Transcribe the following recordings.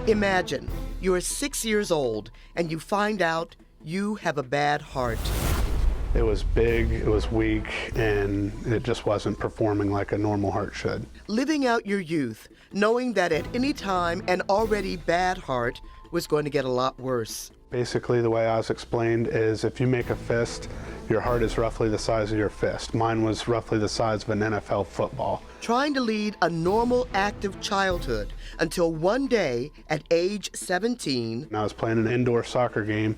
Imagine you're 6 years old and you find out you have a bad heart. It was big, it was weak, and it just wasn't performing like a normal heart should. Living out your youth, knowing that at any time an already bad heart was going to get a lot worse. Basically, the way I was explained is if you make a fist, your heart is roughly the size of your fist. Mine was roughly the size of an NFL football. Trying to lead a normal, active childhood until one day at age 17. I was playing an indoor soccer game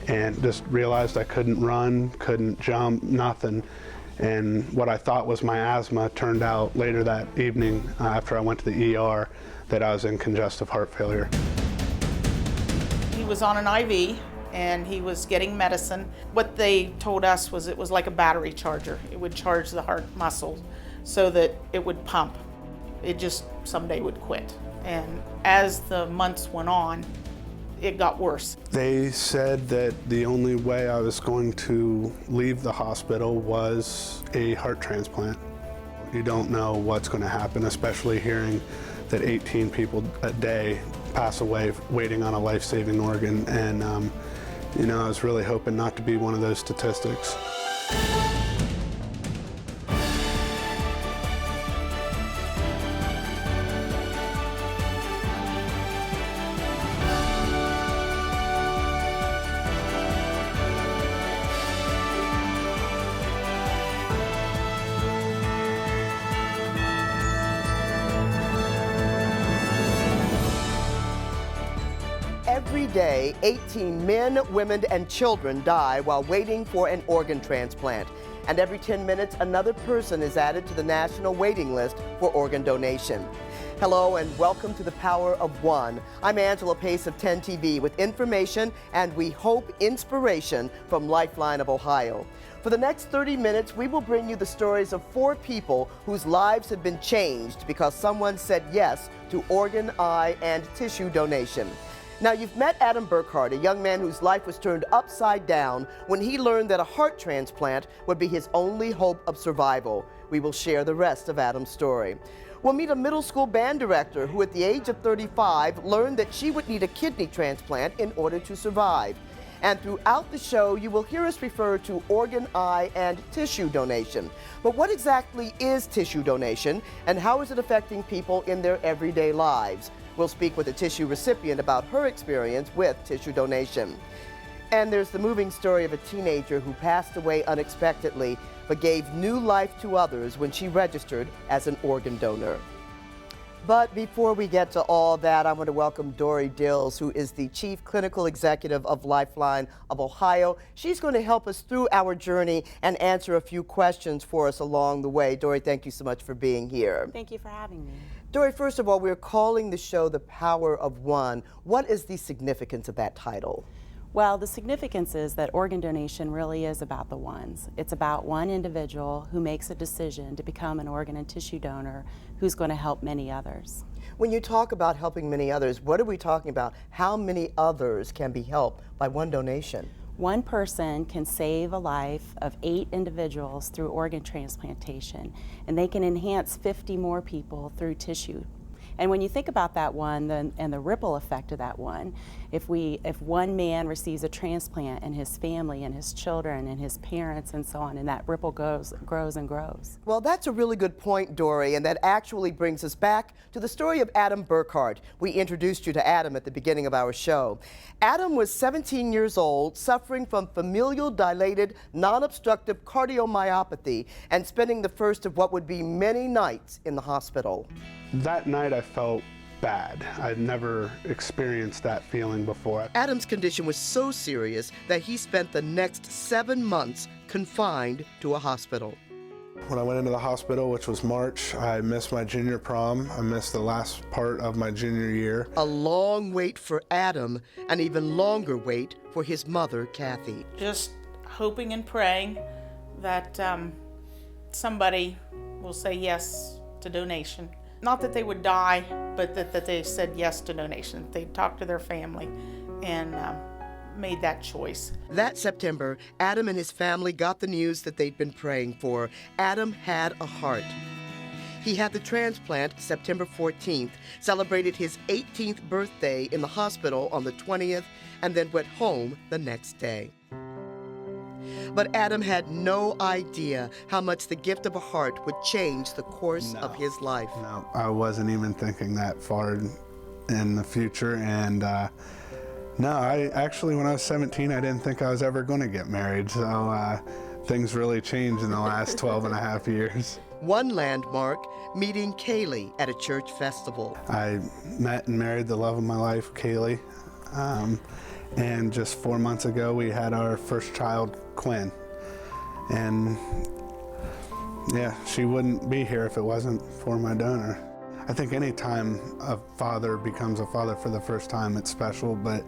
and just realized I couldn't run, couldn't jump, nothing. And what I thought was my asthma turned out later that evening after I went to the ER that I was in congestive heart failure. He was on an IV and he was getting medicine. What they told us was it was like a battery charger. It would charge the heart muscle so that it would pump. It just someday would quit. And as the months went on, it got worse. They said that the only way I was going to leave the hospital was a heart transplant. You don't know what's going to happen, especially hearing that 18 people a day pass away waiting on a life-saving organ. And I was really hoping not to be one of those statistics. Every day, 18 men, women, and children die while waiting for an organ transplant. And every 10 minutes, another person is added to the national waiting list for organ donation. Hello and welcome to The Power of One. I'm Angela Pace of 10 TV with information and we hope inspiration from Lifeline of Ohio. For the next 30 minutes, we will bring you the stories of 4 people whose lives have been changed because someone said yes to organ, eye, and tissue donation. Now, you've met Adam Burkhardt, a young man whose life was turned upside down when he learned that a heart transplant would be his only hope of survival. We will share the rest of Adam's story. We'll meet a middle school band director who, at the age of 35, learned that she would need a kidney transplant in order to survive. And throughout the show, you will hear us refer to organ, eye, and tissue donation. But what exactly is tissue donation, and how is it affecting people in their everyday lives? We'll speak with a tissue recipient about her experience with tissue donation. And there's the moving story of a teenager who passed away unexpectedly, but gave new life to others when she registered as an organ donor. But before we get to all that, I want to welcome Dora Dill, who is the Chief Clinical Executive of Lifeline of Ohio. She's going to help us through our journey and answer a few questions for us along the way. Dora, thank you so much for being here. Thank you for having me. Dora, first of all, we're calling the show The Power of One. What is the significance of that title? Well, the significance is that organ donation really is about the ones. It's about one individual who makes a decision to become an organ and tissue donor who's going to help many others. When you talk about helping many others, what are we talking about? How many others can be helped by one donation? One person can save a life of 8 individuals through organ transplantation, and they can enhance 50 more people through tissue. And when you think about that one and the ripple effect of that one, if one man receives a transplant and his family and his children and his parents and so on, and that ripple grows and grows. Well, that's a really good point, Dory, and that actually brings us back to the story of Adam Burkhardt. We introduced you to Adam at the beginning of our show. Adam was 17 years old, suffering from familial dilated non-obstructive cardiomyopathy and spending the first of what would be many nights in the hospital. That night I felt bad. I'd never experienced that feeling before. Adam's condition was so serious that he spent the next 7 months confined to a hospital. When I went into the hospital, which was March, I missed my junior prom. I missed the last part of my junior year. A long wait for Adam, an even longer wait for his mother, Kathy. Just hoping and praying that somebody will say yes to donation. Not that they would die, but that they said yes to donation. They talked to their family and made that choice. That September, Adam and his family got the news that they'd been praying for. Adam had a heart. He had the transplant September 14th, celebrated his 18th birthday in the hospital on the 20th, and then went home the next day. But Adam had no idea how much the gift of a heart would change the course of his life. No, I wasn't even thinking that far in the future. And no, I actually, when I was 17, I didn't think I was ever going to get married. So things really changed in the last 12 and a half years. One landmark, meeting Kaylee at a church festival. I met and married the love of my life, Kaylee. And just 4 months ago, we had our first child, Quinn. And yeah, she wouldn't be here if it wasn't for my donor. I think any time a father becomes a father for the first time, it's special, but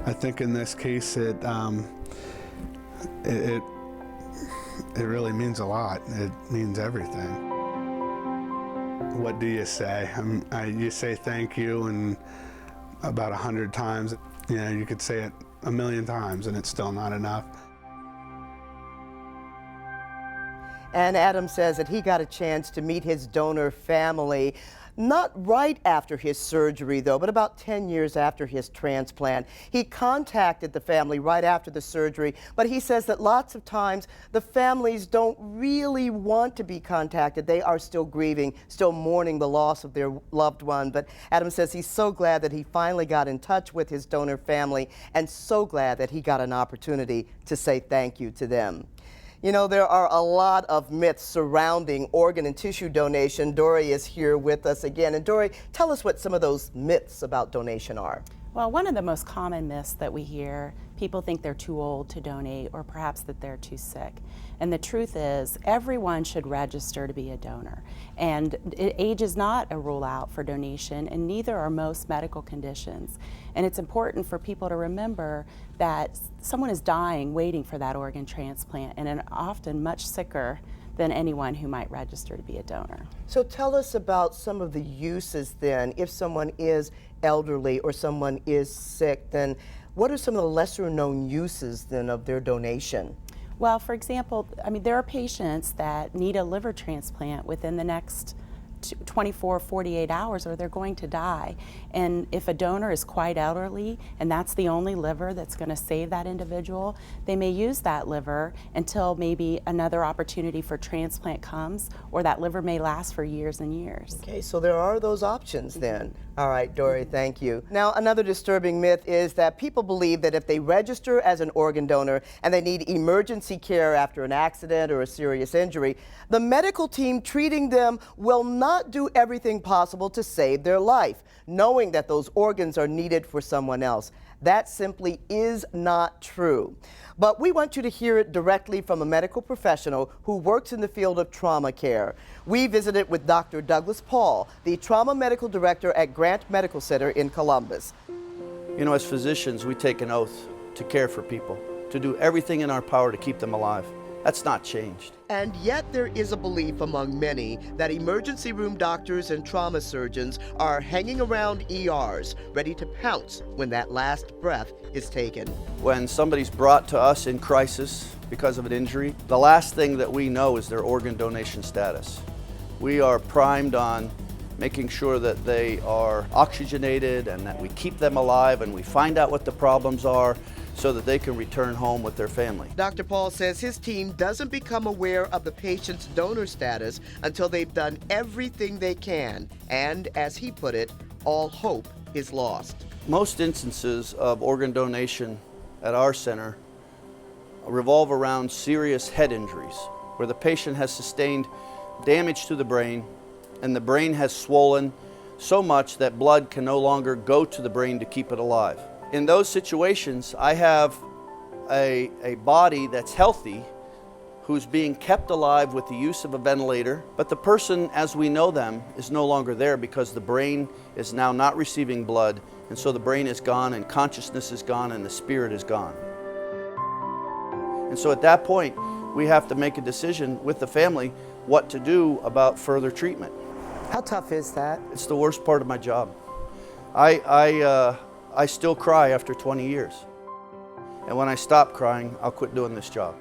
I think in this case, it really means a lot. It means everything. What do you say? You say thank you and about 100 times. You know, you could say it 1,000,000 times and it's still not enough. And Adam says that he got a chance to meet his donor family, not right after his surgery though, but about 10 years after his transplant. He contacted the family right after the surgery, but he says that lots of times the families don't really want to be contacted. They are still grieving, still mourning the loss of their loved one. But Adam says he's so glad that he finally got in touch with his donor family and so glad that he got an opportunity to say thank you to them. You know, there are a lot of myths surrounding organ and tissue donation. Dory is here with us again. And Dory, tell us what some of those myths about donation are. Well, one of the most common myths that we hear, people think they're too old to donate or perhaps that they're too sick. And the truth is, everyone should register to be a donor. And age is not a rule out for donation, and neither are most medical conditions. And it's important for people to remember that someone is dying waiting for that organ transplant and are often much sicker than anyone who might register to be a donor. So tell us about some of the uses then. If someone is elderly or someone is sick, then what are some of the lesser known uses then of their donation? Well, for example, there are patients that need a liver transplant within the next 24, 48 hours or they're going to die. And if a donor is quite elderly and that's the only liver that's going to save that individual, they may use that liver until maybe another opportunity for transplant comes, or that liver may last for years and years. Okay, so there are those options then. All right, Dory, thank you. Now, another disturbing myth is that people believe that if they register as an organ donor and they need emergency care after an accident or a serious injury, the medical team treating them will not do everything possible to save their life, knowing that those organs are needed for someone else. That simply is not true. But we want you to hear it directly from a medical professional who works in the field of trauma care. We visited with Dr. Douglas Paul, the trauma medical director at Grant Medical Center in Columbus. You know, as physicians, we take an oath to care for people, to do everything in our power to keep them alive. That's not changed. And yet there is a belief among many that emergency room doctors and trauma surgeons are hanging around ERs, ready to pounce when that last breath is taken. When somebody's brought to us in crisis because of an injury, the last thing that we know is their organ donation status. We are primed on making sure that they are oxygenated and that we keep them alive and we find out what the problems are so that they can return home with their family. Dr. Paul says his team doesn't become aware of the patient's donor status until they've done everything they can, and as he put it, all hope is lost. Most instances of organ donation at our center revolve around serious head injuries, where the patient has sustained damage to the brain and the brain has swollen so much that blood can no longer go to the brain to keep it alive. In those situations, I have a body that's healthy who's being kept alive with the use of a ventilator, but the person as we know them is no longer there because the brain is now not receiving blood, and so the brain is gone and consciousness is gone and the spirit is gone. And so at that point, we have to make a decision with the family what to do about further treatment. How tough is that? It's the worst part of my job. I still cry after 20 years. And when I stop crying, I'll quit doing this job.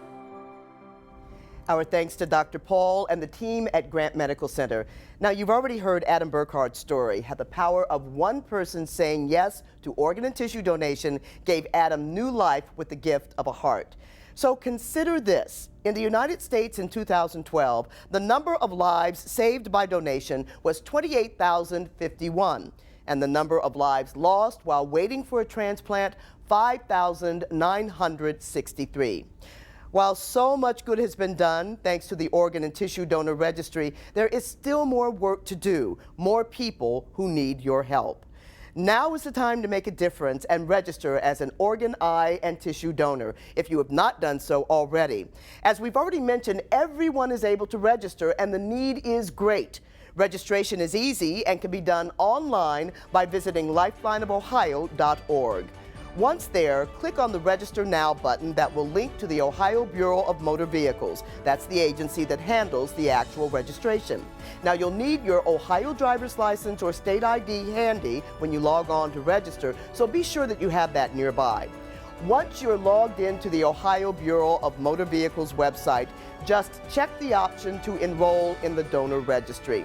Our thanks to Dr. Paul and the team at Grant Medical Center. Now, you've already heard Adam Burkhardt's story, how the power of one person saying yes to organ and tissue donation gave Adam new life with the gift of a heart. So consider this. In the United States in 2012, the number of lives saved by donation was 28,051, and the number of lives lost while waiting for a transplant, 5,963. While so much good has been done, thanks to the Organ and Tissue Donor Registry, there is still more work to do, more people who need your help. Now is the time to make a difference and register as an organ, eye, and tissue donor if you have not done so already. As we've already mentioned, everyone is able to register and the need is great. Registration is easy and can be done online by visiting lifelineofohio.org. Once there, click on the Register Now button that will link to the Ohio Bureau of Motor Vehicles. That's the agency that handles the actual registration. Now, you'll need your Ohio driver's license or state ID handy when you log on to register, so be sure that you have that nearby. Once you're logged into the Ohio Bureau of Motor Vehicles website, just check the option to enroll in the donor registry.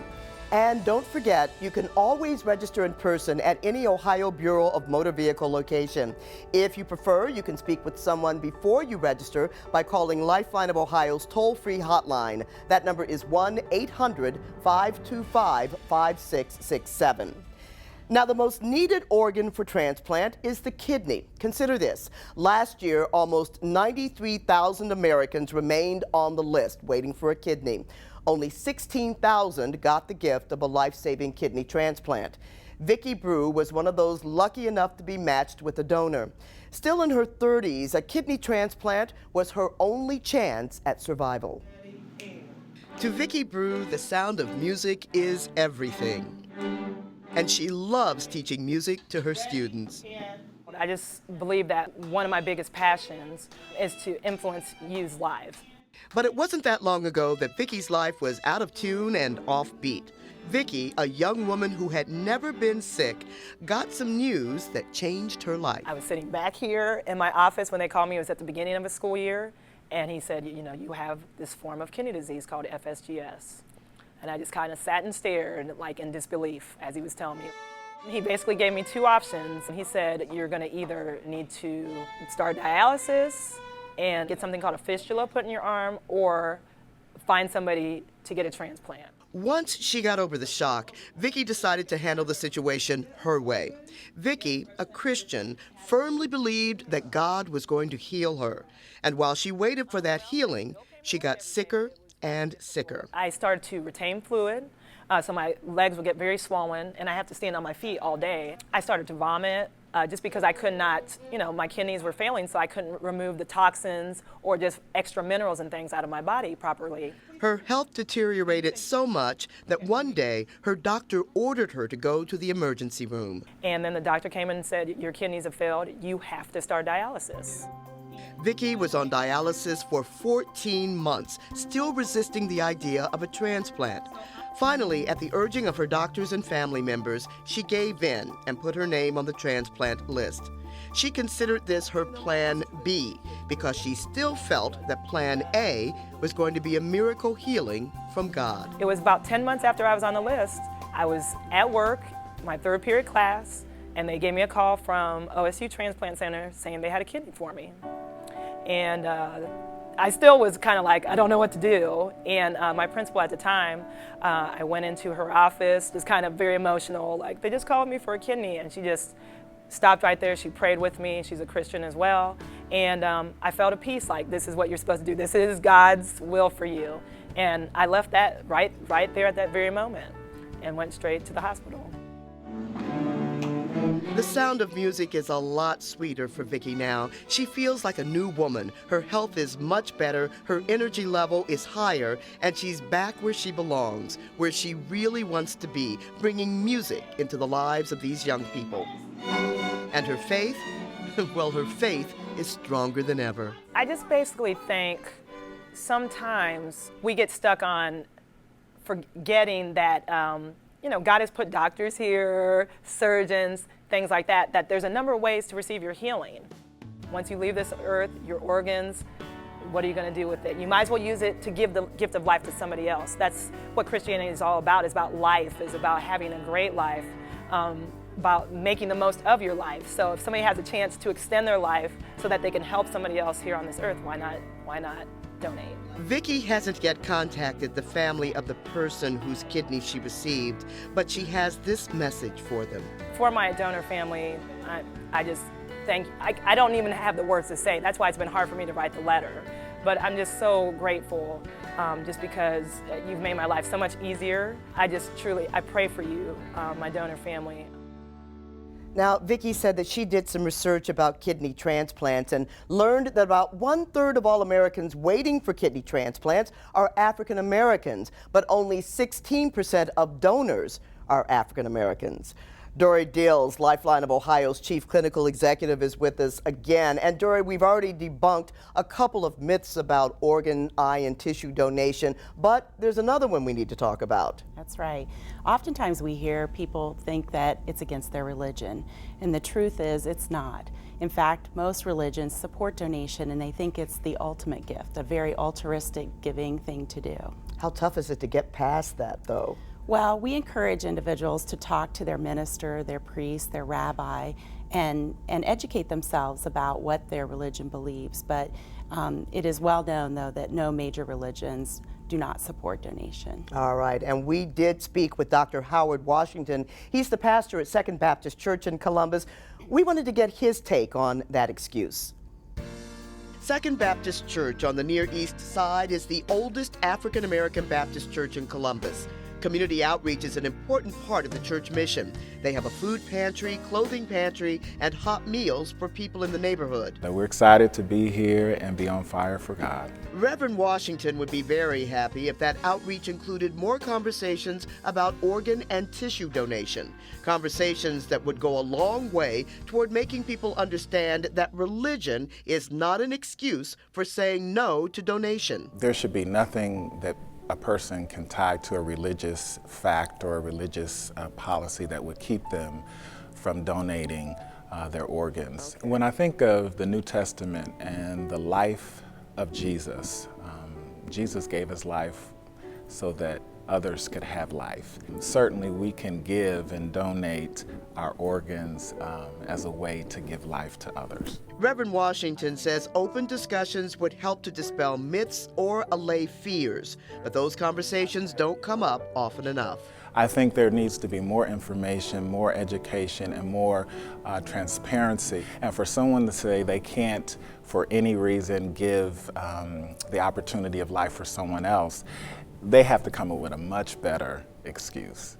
And don't forget, you can always register in person at any Ohio Bureau of Motor Vehicle location. If you prefer, you can speak with someone before you register by calling Lifeline of Ohio's toll-free hotline. That number is 1-800-525-5667. Now, the most needed organ for transplant is the kidney. Consider this. Last year, almost 93,000 Americans remained on the list waiting for a kidney. Only 16,000 got the gift of a life-saving kidney transplant. Vicki Brew was one of those lucky enough to be matched with a donor. Still in her 30s, a kidney transplant was her only chance at survival. To Vicki Brew, the sound of music is everything. And she loves teaching music to her students. I just believe that one of my biggest passions is to influence youth's lives. But it wasn't that long ago that Vicki's life was out of tune and offbeat. Vicki, a young woman who had never been sick, got some news that changed her life. I was sitting back here in my office when they called me. It was at the beginning of a school year, and he said, you know, you have this form of kidney disease called FSGS. And I just kind of sat and stared, like in disbelief, as he was telling me. He basically gave me two options. He said, you're going to either need to start dialysis and get something called a fistula put in your arm, or find somebody to get a transplant. Once she got over the shock, Vicki decided to handle the situation her way. Vicki, a Christian, firmly believed that God was going to heal her. And while she waited for that healing, she got sicker and sicker. I started to retain fluid, so my legs would get very swollen, and I have to stand on my feet all day. I started to vomit. Just because I could not, my kidneys were failing, so I couldn't remove the toxins or just extra minerals and things out of my body properly. Her health deteriorated so much that one day her doctor ordered her to go to the emergency room. And then the doctor came in and said, your kidneys have failed, you have to start dialysis. Vicki was on dialysis for 14 months, still resisting the idea of a transplant. Finally, at the urging of her doctors and family members, she gave in and put her name on the transplant list. She considered this her Plan B because she still felt that Plan A was going to be a miracle healing from God. It was about 10 months after I was on the list. I was at work, my third period class, and they gave me a call from OSU Transplant Center saying they had a kidney for me. And I still was kind of like, I don't know what to do. And my principal at the time, I went into her office, just kind of very emotional, like, they just called me for a kidney. And she just stopped right there. She prayed with me. She's a Christian as well. And I felt a peace, like, this is what you're supposed to do. This is God's will for you. And I left that right there at that very moment and went straight to the hospital. The sound of music is a lot sweeter for Vicki now. She feels like a new woman. Her health is much better, her energy level is higher, and she's back where she belongs, where she really wants to be, bringing music into the lives of these young people. And her faith? Well, her faith is stronger than ever. I just basically think sometimes we get stuck on forgetting that, God has put doctors here, surgeons, things like that, that there's a number of ways to receive your healing. Once you leave this earth, your organs what are you going to do with it? You might as well use it to give the gift of life to somebody else. That's what Christianity is all about. It's about life. It's about having a great life, about making the most of your life. So if somebody has a chance to extend their life so that they can help somebody else here on this earth, why not donate? Vicki hasn't yet contacted the family of the person whose kidney she received, but she has this message for them. For my donor family, I just thank you. I don't even have the words to say. That's why it's been hard for me to write the letter. But I'm just so grateful just because you've made my life so much easier. I pray for you, my donor family. Now, Vicki said that she did some research about kidney transplants and learned that about 1/3 of all Americans waiting for kidney transplants are African Americans, but only 16% of donors are African Americans. Dora Dill, Lifeline of Ohio's chief clinical executive, is with us again. And Dora, we've already debunked a couple of myths about organ, eye, and tissue donation, but there's another one we need to talk about. That's right. Oftentimes we hear people think that it's against their religion, and the truth is it's not. In fact, most religions support donation and they think it's the ultimate gift, a very altruistic giving thing to do. How tough is it to get past that, though? Well, we encourage individuals to talk to their minister, their priest, their rabbi, and educate themselves about what their religion believes. But it is well known, though, that no major religions do not support donation. All right, and we did speak with Dr. Howard Washington. He's the pastor at Second Baptist Church in Columbus. We wanted to get his take on that excuse. Second Baptist Church on the Near East Side is the oldest African American Baptist church in Columbus. Community outreach is an important part of the church mission. They have a food pantry, clothing pantry, and hot meals for people in the neighborhood. We're excited to be here and be on fire for God. Reverend Washington would be very happy if that outreach included more conversations about organ and tissue donation. Conversations that would go a long way toward making people understand that religion is not an excuse for saying no to donation. There should be nothing that a person can tie to a religious fact or a religious policy that would keep them from donating their organs. Okay. When I think of the New Testament and the life of Jesus, Jesus gave his life so that others could have life. Certainly we can give and donate our organs as a way to give life to others. Reverend Washington says open discussions would help to dispel myths or allay fears, but those conversations don't come up often enough. I think there needs to be more information, more education, and more transparency. And for someone to say they can't, for any reason, give the opportunity of life for someone else, they have to come up with a much better excuse.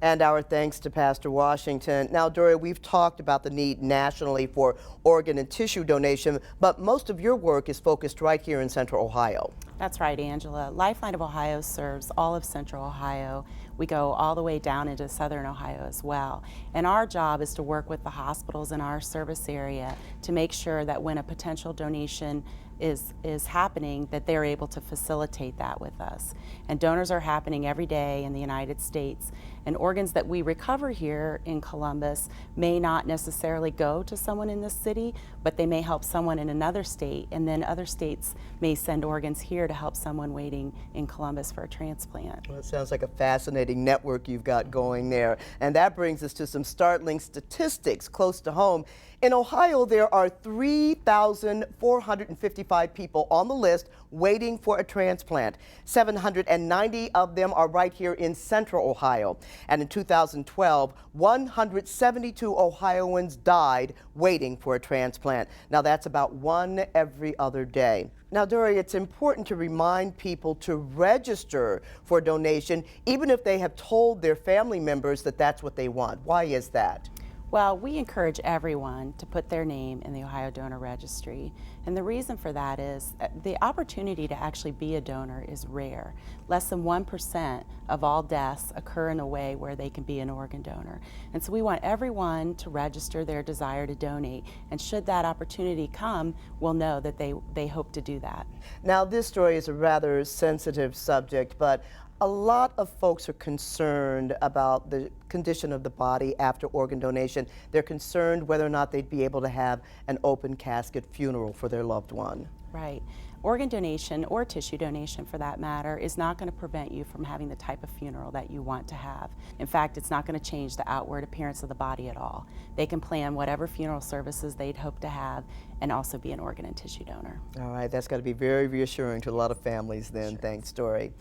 And our thanks to Pastor Washington. Now, Dora, we've talked about the need nationally for organ and tissue donation, but most of your work is focused right here in Central Ohio. That's right, Angela. Lifeline of Ohio serves all of Central Ohio. We go all the way down into Southern Ohio as well. And our job is to work with the hospitals in our service area to make sure that when a potential donation is happening, that they're able to facilitate that with us. And donors are happening every day in the United States. And organs that we recover here in Columbus may not necessarily go to someone in this city, but they may help someone in another state, and then other states may send organs here to help someone waiting in Columbus for a transplant. Well, it sounds like a fascinating network you've got going there. And that brings us to some startling statistics close to home. In Ohio, there are 3,455 people on the list waiting for a transplant. 790 of them are right here in Central Ohio. And in 2012, 172 Ohioans died waiting for a transplant. Now, that's about one every other day. Now, Dora, it's important to remind people to register for donation, even if they have told their family members that that's what they want. Why is that? Well, we encourage everyone to put their name in the Ohio Donor Registry. And the reason for that is the opportunity to actually be a donor is rare. Less than 1% of all deaths occur in a way where they can be an organ donor. And so we want everyone to register their desire to donate. And should that opportunity come, we'll know that they hope to do that. Now, this story is a rather sensitive subject, but a lot of folks are concerned about the condition of the body after organ donation. They're concerned whether or not they'd be able to have an open casket funeral for their loved one. Right. Organ donation, or tissue donation for that matter, is not going to prevent you from having the type of funeral that you want to have. In fact, it's not going to change the outward appearance of the body at all. They can plan whatever funeral services they'd hope to have and also be an organ and tissue donor. All right, that's got to be very reassuring to a lot of families then. Sure. Thanks, Dory.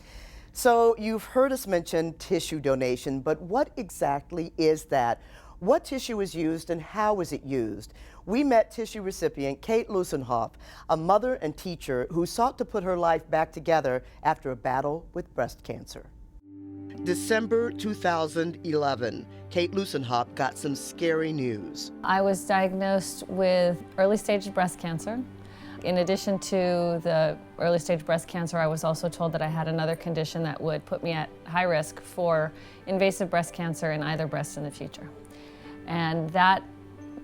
So you've heard us mention tissue donation, but what exactly is that? What tissue is used and how is it used? We met tissue recipient Kate Lusenhoff, a mother and teacher who sought to put her life back together after a battle with breast cancer. December 2011, Kate Lusenhoff got some scary news. I was diagnosed with early stage breast cancer. In addition to the early stage breast cancer, I was also told that I had another condition that would put me at high risk for invasive breast cancer in either breast in the future. And that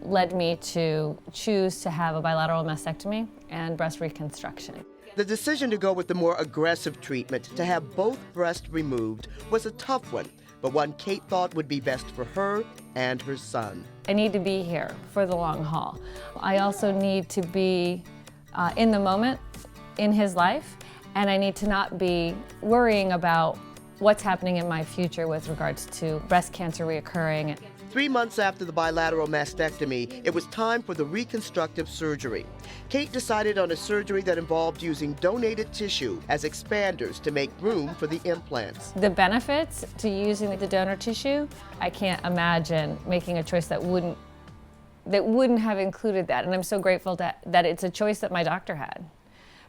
led me to choose to have a bilateral mastectomy and breast reconstruction. The decision to go with the more aggressive treatment, to have both breasts removed, was a tough one, but one Kate thought would be best for her and her son. I need to be here for the long haul. I also need to be in the moment in his life, and I need to not be worrying about what's happening in my future with regards to breast cancer reoccurring. 3 months after the bilateral mastectomy, it was time for the reconstructive surgery. Kate decided on a surgery that involved using donated tissue as expanders to make room for the implants. The benefits to using the donor tissue, I can't imagine making a choice that wouldn't have included that. And I'm so grateful that it's a choice that my doctor had,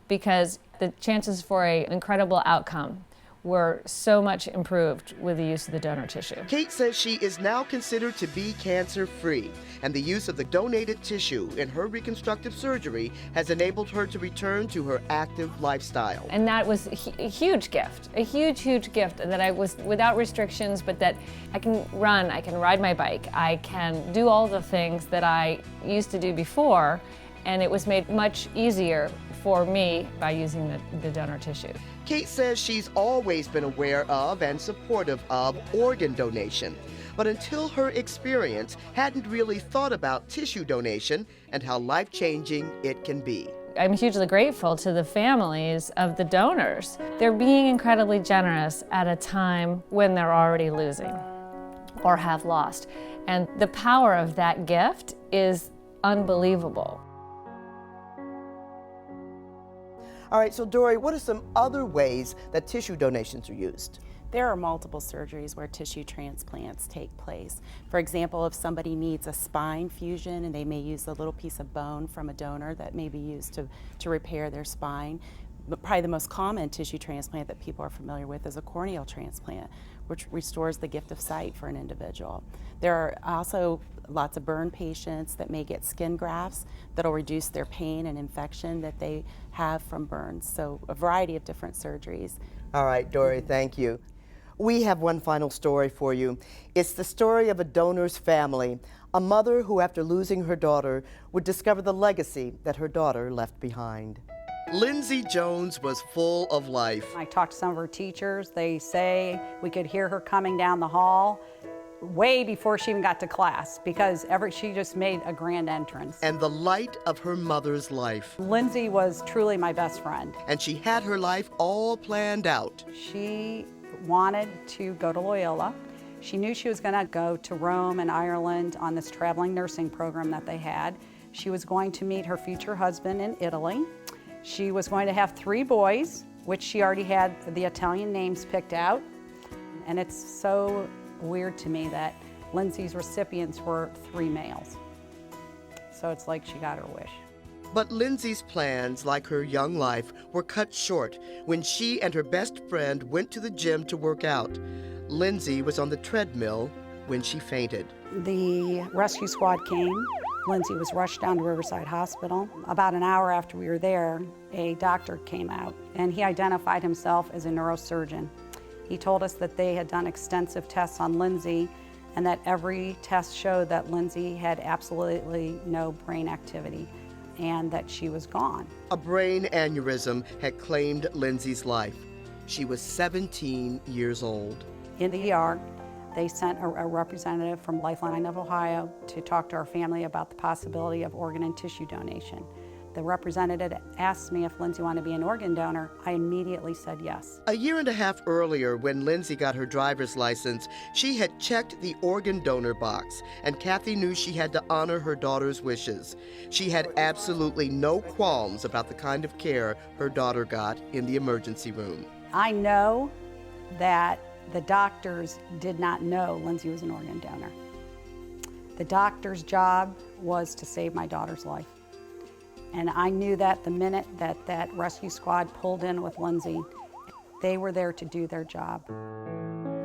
because the chances for an incredible outcome were so much improved with the use of the donor tissue. Kate says she is now considered to be cancer-free, and the use of the donated tissue in her reconstructive surgery has enabled her to return to her active lifestyle. And that was a huge gift, a huge gift, that I was without restrictions, but that I can run, I can ride my bike, I can do all the things that I used to do before, and it was made much easier for me by using the donor tissue. Kate says she's always been aware of and supportive of organ donation, but until her experience, hadn't really thought about tissue donation and how life-changing it can be. I'm hugely grateful to the families of the donors. They're being incredibly generous at a time when they're already losing or have lost. And the power of that gift is unbelievable. All right, so Dory, what are some other ways that tissue donations are used? There are multiple surgeries where tissue transplants take place. For example, if somebody needs a spine fusion and they may use a little piece of bone from a donor that may be used to repair their spine. But probably the most common tissue transplant that people are familiar with is a corneal transplant, which restores the gift of sight for an individual. There are also lots of burn patients that may get skin grafts that'll reduce their pain and infection that they have from burns. So a variety of different surgeries. All right, Dory, thank you. We have one final story for you. It's the story of a donor's family, a mother who, after losing her daughter, would discover the legacy that her daughter left behind. Lindsay Jones was full of life. I talked to some of her teachers. They say we could hear her coming down the hall way before she even got to class, because she just made a grand entrance. And the light of her mother's life. Lindsay was truly my best friend. And she had her life all planned out. She wanted to go to Loyola. She knew she was going to go to Rome and Ireland on this traveling nursing program that they had. She was going to meet her future husband in Italy. She was going to have 3 boys, which she already had the Italian names picked out. And it's so weird to me that Lindsay's recipients were 3 males. So it's like she got her wish. But Lindsay's plans, like her young life, were cut short when she and her best friend went to the gym to work out. Lindsay was on the treadmill when she fainted. The rescue squad came. Lindsay was rushed down to Riverside Hospital. About an hour after we were there, a doctor came out, and he identified himself as a neurosurgeon. He told us that they had done extensive tests on Lindsay and that every test showed that Lindsay had absolutely no brain activity and that she was gone. A brain aneurysm had claimed Lindsay's life. She was 17 years old. In the ER, they sent a representative from Lifeline of Ohio to talk to our family about the possibility of organ and tissue donation. the representative asked me if Lindsay wanted to be an organ donor, I immediately said yes. A year and a half earlier, when Lindsay got her driver's license, she had checked the organ donor box, and Kathy knew she had to honor her daughter's wishes. She had absolutely no qualms about the kind of care her daughter got in the emergency room. I know that the doctors did not know Lindsay was an organ donor. The doctor's job was to save my daughter's life. And I knew that the minute that that rescue squad pulled in with Lindsay, they were there to do their job.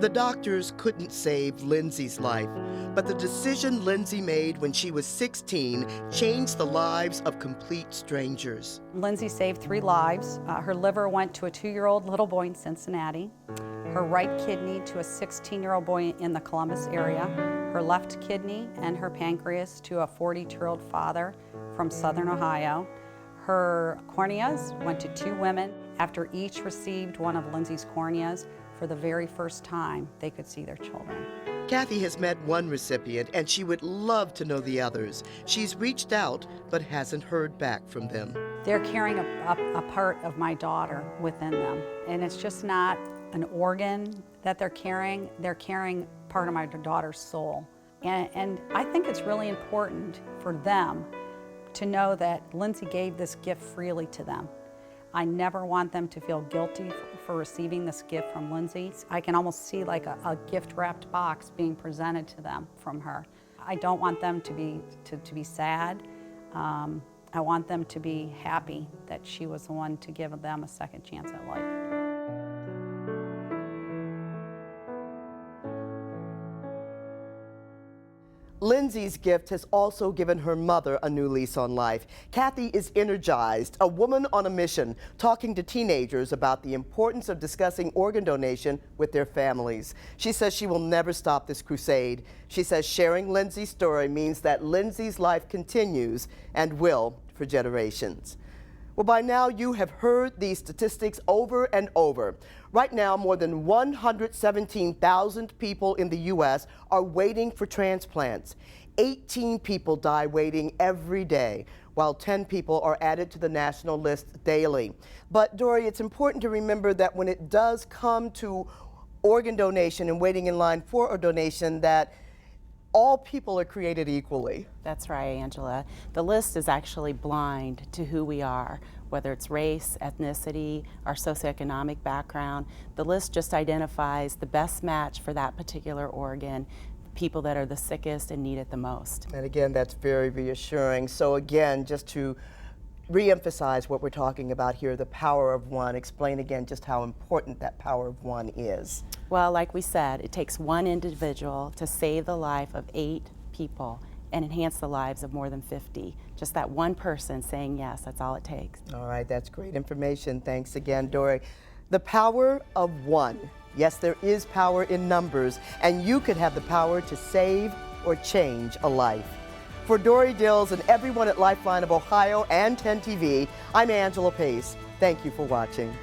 The doctors couldn't save Lindsay's life, but the decision Lindsay made when she was 16 changed the lives of complete strangers. Lindsay saved 3 lives. Her liver went to a 2-year-old little boy in Cincinnati, her right kidney to a 16-year-old boy in the Columbus area, her left kidney and her pancreas to a 42-year-old father from Southern Ohio. Her corneas went to 2 women. After each received one of Lindsay's corneas, for the very first time, they could see their children. Kathy has met one recipient, and she would love to know the others. She's reached out, but hasn't heard back from them. They're carrying a part of my daughter within them, and it's just not an organ that they're carrying part of my daughter's soul. And I think it's really important for them to know that Lindsay gave this gift freely to them. I never want them to feel guilty for receiving this gift from Lindsay. I can almost see like a gift-wrapped box being presented to them from her. I don't want them to be sad. I want them to be happy that she was the one to give them a second chance at life. Lindsay's gift has also given her mother a new lease on life. Kathy is energized, a woman on a mission, talking to teenagers about the importance of discussing organ donation with their families. She says she will never stop this crusade. She says sharing Lindsay's story means that Lindsay's life continues and will for generations. Well, by now you have heard these statistics over and over. Right now, more than 117,000 people in the U.S. are waiting for transplants. 18 people die waiting every day, while 10 people are added to the national list daily. But, Dora, it's important to remember that when it does come to organ donation and waiting in line for a donation, that all people are created equally. That's right, Angela. The list is actually blind to who we are, whether it's race, ethnicity, our socioeconomic background. The list just identifies the best match for that particular organ, people that are the sickest and need it the most. And again, that's very reassuring. So again, just to re-emphasize what we're talking about here, the power of one. Explain again just how important that power of one is. Well, like we said, it takes one individual to save the life of 8 people and enhance the lives of more than 50. Just that one person saying yes, that's all it takes. All right, that's great information. Thanks again, Dora. The power of one. Yes, there is power in numbers, and you could have the power to save or change a life. For Dora Dill and everyone at Lifeline of Ohio and 10 TV, I'm Angela Pace. Thank you for watching.